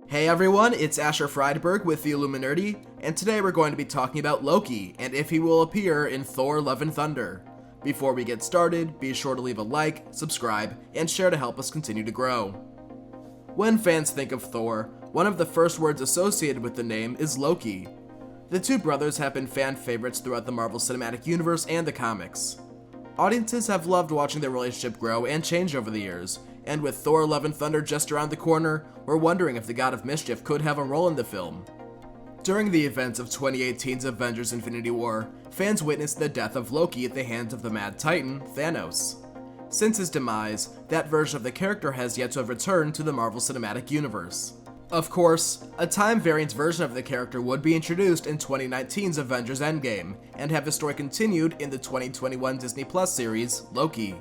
Hey everyone, it's Freidberg with the Illuminerdi, and today we're going to be talking about Loki and if he will appear in Thor: Love and Thunder. Before we get started, be sure to leave a like, subscribe, and share to help us continue to grow. When fans think of Thor, one of the first words associated with the name is Loki. The two brothers have been fan favorites throughout the Marvel Cinematic Universe and the comics. Audiences have loved watching their relationship grow and change over the years, and with Thor: Love and Thunder just around the corner, we're wondering if the God of Mischief could have a role in the film. During the events of 2018's Avengers: Infinity War, fans witnessed the death of Loki at the hands of the Mad Titan, Thanos. Since his demise, that version of the character has yet to have returned to the Marvel Cinematic Universe. Of course, a time-variant version of the character would be introduced in 2019's Avengers: Endgame, and have the story continued in the 2021 Disney Plus series, Loki.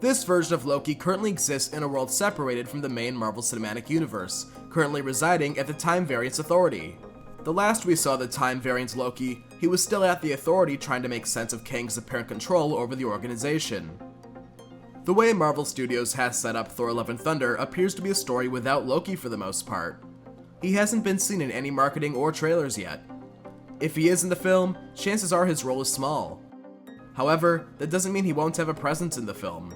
This version of Loki currently exists in a world separated from the main Marvel Cinematic Universe, currently residing at the Time Variance Authority. The last we saw the Time Variance Loki, he was still at the Authority trying to make sense of Kang's apparent control over the organization. The way Marvel Studios has set up Thor: Love and Thunder appears to be a story without Loki for the most part. He hasn't been seen in any marketing or trailers yet. If he is in the film, chances are his role is small. However, that doesn't mean he won't have a presence in the film.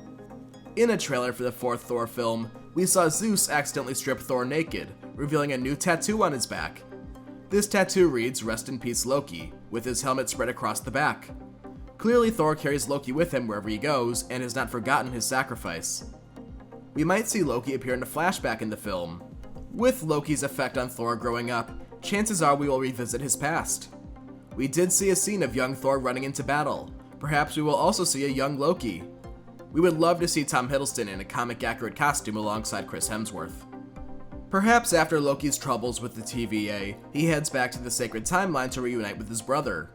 In a trailer for the fourth Thor film, we saw Zeus accidentally strip Thor naked, revealing a new tattoo on his back. This tattoo reads, "Rest in peace Loki," with his helmet spread across the back. Clearly Thor carries Loki with him wherever he goes, and has not forgotten his sacrifice. We might see Loki appear in a flashback in the film. With Loki's effect on Thor growing up, chances are we will revisit his past. We did see a scene of young Thor running into battle. Perhaps we will also see a young Loki. We would love to see Tom Hiddleston in a comic-accurate costume alongside Chris Hemsworth. Perhaps after Loki's troubles with the TVA, he heads back to the Sacred Timeline to reunite with his brother.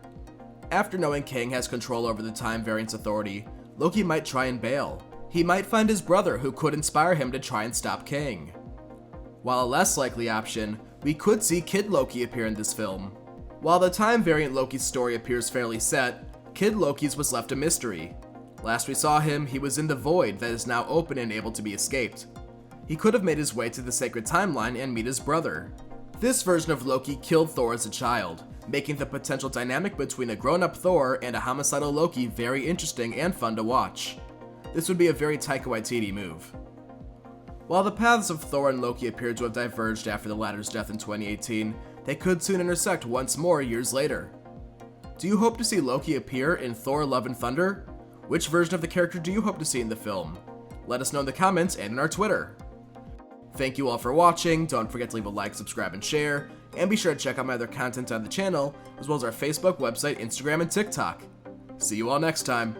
After knowing Kang has control over the Time Variance Authority, Loki might try and bail. He might find his brother who could inspire him to try and stop Kang. While a less likely option, we could see Kid Loki appear in this film. While the Time Variant Loki's story appears fairly set, Kid Loki's was left a mystery. Last we saw him, he was in the void that is now open and able to be escaped. He could have made his way to the Sacred Timeline and meet his brother. This version of Loki killed Thor as a child, making the potential dynamic between a grown-up Thor and a homicidal Loki very interesting and fun to watch. This would be a very Taika Waititi move. While the paths of Thor and Loki appear to have diverged after the latter's death in 2018, they could soon intersect once more years later. Do you hope to see Loki appear in Thor: Love and Thunder? Which version of the character do you hope to see in the film? Let us know in the comments and in our Twitter. Thank you all for watching, don't forget to leave a like, subscribe, and share, and be sure to check out my other content on the channel, as well as our Facebook, website, Instagram, and TikTok. See you all next time.